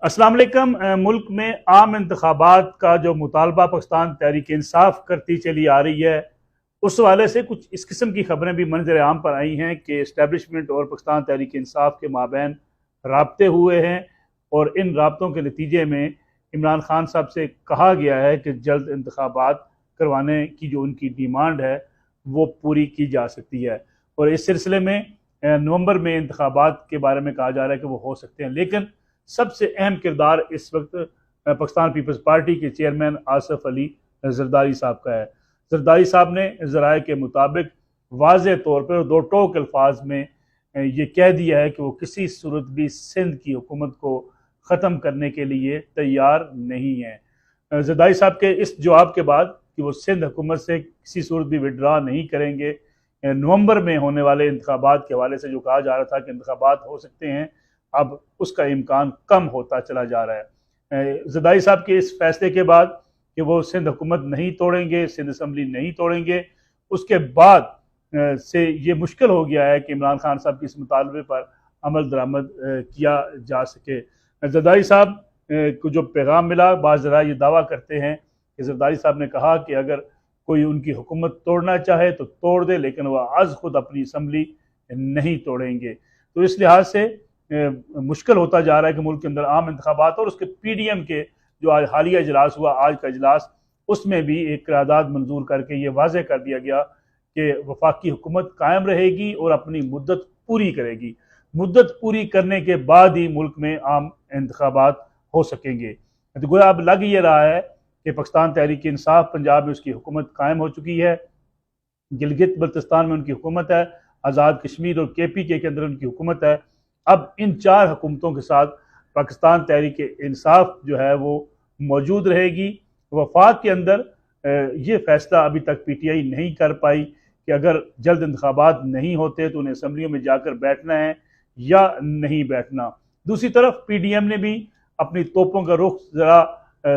अस्सलाम वालेकुम। मुल्क में आम इंतखाबात का जो मुतालबा पाकिस्तान तहरीक इंसाफ करती चली आ रही है, उस हवाले से कुछ इस किस्म की खबरें भी मंजर आम पर आई हैं कि इस्टेब्लिशमेंट और पाकिस्तान तहरीक इंसाफ के माबैन राब्ते हुए हैं और इन राब्तों के नतीजे में इमरान खान साहब से कहा गया है कि जल्द इंतखाबात करवाने की जो उनकी डिमांड है वो पूरी की जा सकती है। और इस सिलसिले में नवंबर में इंतखाबात के बारे में कहा जा रहा है कि वो हो सकते हैं, लेकिन सबसे अहम किरदार इस वक्त पाकिस्तान पीपल्स पार्टी के चेयरमैन आसफ अली जरदारी साहब का है। जरदारी साहब ने ज़राए के मुताबिक वाज़े तौर पर दो टोक अल्फाज में ये कह दिया है कि वो किसी सूरत भी सिंध की हुकूमत को ख़त्म करने के लिए तैयार नहीं है। जरदारी साहब के इस जवाब के बाद कि वो सिंध हुकूमत से किसी सूरत भी विड्रा नहीं करेंगे, नवंबर में होने वाले इंतखाबात के हवाले से जो कहा जा रहा था कि इंतखाबात हो सकते हैं, अब उसका इम्कान कम होता चला जा रहा है। जरदारी साहब के इस फैसले के बाद कि वो सिंध हुकूमत नहीं तोड़ेंगे, सिंध असम्बली नहीं तोड़ेंगे, उसके बाद से ये मुश्किल हो गया है कि इमरान खान साहब के इस मुतालबे पर अमल दरामद किया जा सके। जरदारी साहब को जो पैगाम मिला, बाज़ ज़रा ये दावा करते हैं कि जरदारी साहब ने कहा कि अगर कोई उनकी हुकूमत तोड़ना चाहे तो तोड़ दे, लेकिन वह आज खुद अपनी असम्बली नहीं तोड़ेंगे। तो इस लिहाज से मुश्किल होता जा रहा है कि मुल्क के अंदर आम इंतखाबात और उसके PDM के जो आज हालिया इजलास हुआ, आज का इजलास, उसमें भी एक करारदाद मंजूर करके ये वाज़े कर दिया गया कि वफाकी हुकूमत कायम रहेगी और अपनी मुद्दत पूरी करेगी। मुद्दत पूरी करने के बाद ही मुल्क में आम इंतखाबात हो सकेंगे। तो गोया अब लग ये रहा है कि पाकिस्तान तहरीक इंसाफ पंजाब में उसकी हुकूमत कायम हो चुकी है, गिलगित बल्तिस्तान में उनकी हुकूमत है, आज़ाद कश्मीर और KPK के अंदर उनकी हुकूमत है। अब इन चार हुकूमतों के साथ पाकिस्तान तहरीक इंसाफ जो है वो मौजूद रहेगी। वफाक के अंदर ये फैसला अभी तक PTI नहीं कर पाई कि अगर जल्द इंतखाबात नहीं होते तो उन्हें असम्बलियों में जाकर बैठना है या नहीं बैठना। दूसरी तरफ PDM ने भी अपनी तोपों का रुख ज़रा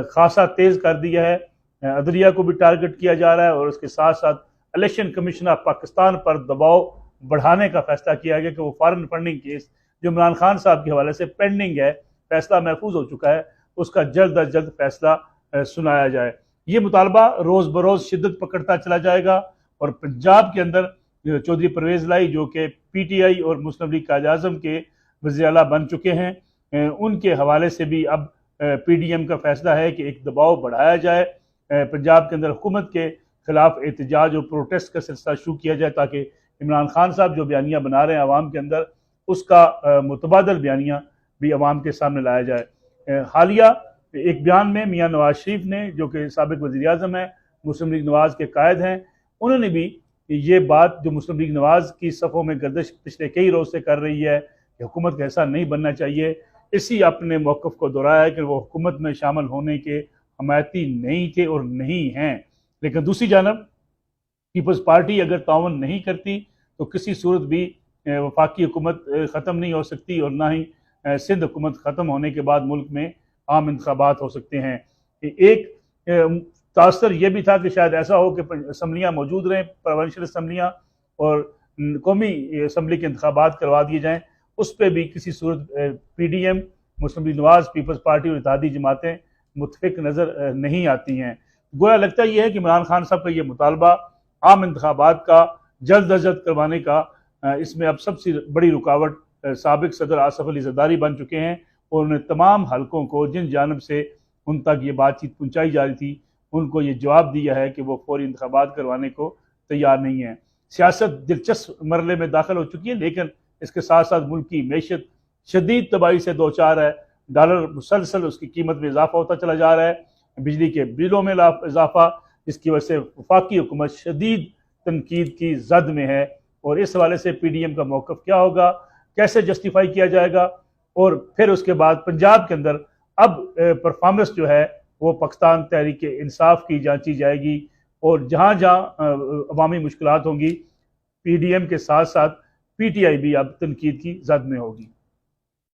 खासा तेज़ कर दिया है। अदलिया को भी टारगेट किया जा रहा है और उसके साथ साथ इलेक्शन कमीशन ऑफ पाकिस्तान पर दबाव बढ़ाने का फैसला किया गया कि वो फॉरेन फंडिंग केस जो इमरान खान साहब के हवाले से पेंडिंग है, फैसला महफूज हो चुका है, उसका जल्द अज जल्द फैसला सुनाया जाए। ये मुतालबा रोज़ बरोज़ शिद्दत पकड़ता चला जाएगा और पंजाब के अंदर चौधरी परवेज़ लाई जो कि PTI और मुस्लिम लीग कायद-ए-आज़म के वज़ीर आला बन चुके हैं, उनके हवाले से भी अब PDM का फैसला है कि एक दबाव बढ़ाया जाए, पंजाब के अंदर हुकूमत के खिलाफ एहतजाज और प्रोटेस्ट का सिलसिला शुरू किया जाए ताकि इमरान खान साहब जो बयानियाँ बना रहे हैं आवाम के अंदर, उसका मुतबादल बयानियाँ भी अवाम के सामने लाया जाए। हालिया एक बयान में मियाँ नवाज शरीफ ने, जो कि साबिक वज़ीर आज़म है, मुस्लिम लीग नवाज के कायद हैं, उन्होंने भी ये बात जो मुस्लिम लीग नवाज की सफ़ों में गर्दिश पिछले कई रोज़ से कर रही है कि हुकूमत का ऐसा नहीं बनना चाहिए, इसी अपने मौक़िफ़ को दोहराया है कि वो हुकूमत में शामिल होने के हमायती नहीं थे और नहीं हैं। लेकिन दूसरी जानब पीपल्स पार्टी अगर ताउन नहीं करती तो किसी सूरत भी वफाकी हुकूमत ख़त्म नहीं हो सकती और ना ही सिंध हुकूमत ख़त्म होने के बाद मुल्क में आम इंतखाबात हो सकते हैं। एक तासर यह भी था कि शायद ऐसा हो कि असम्बलियाँ मौजूद रहें, प्रोविंशियल असम्बलियाँ, और कौमी असम्बली के इंतखाबात करवा दिए जाएँ। उस पर भी किसी सूरत PDM, मुस्लिम लीग नवाज, पीपल्स पार्टी और इत्तेहादी जमातें मुतफिक नज़र नहीं आती हैं। गोया लगता यह है कि इमरान खान साहब का ये मुतालबा आम इंतखाबात का जल्द अज जल्द करवाने का, इसमें अब सबसे बड़ी रुकावट साबिक सदर आसफ अली जरदारी बन चुके हैं और उन्हें तमाम हलकों को जिन जानब से उन तक ये बातचीत पहुँचाई जा रही थी, उनको ये जवाब दिया है कि वो फौरी इंतखाबात करवाने को तैयार नहीं है। सियासत दिलचस्प मरले में दाखिल हो चुकी है, लेकिन इसके साथ साथ मुल्क की मैशत शदीद तबाही से दो चार है। डॉलर मुसलसल उसकी कीमत में इजाफा होता चला जा रहा है, बिजली के बिलों में इजाफा, जिसकी वजह से वफाकी हुकूमत शदीद तनकीद की जद में है। और इस हवाले से PDM का मौक़िफ़ क्या होगा, कैसे जस्टिफाई किया जाएगा, और फिर उसके बाद पंजाब के अंदर अब परफॉर्मेंस जो है वो पाकिस्तान तहरीक इंसाफ की जांची जाएगी और जहाँ जहाँ अवामी मुश्किलात होंगी, PDM के साथ साथ PTI भी अब तनकीद की जद में होगी।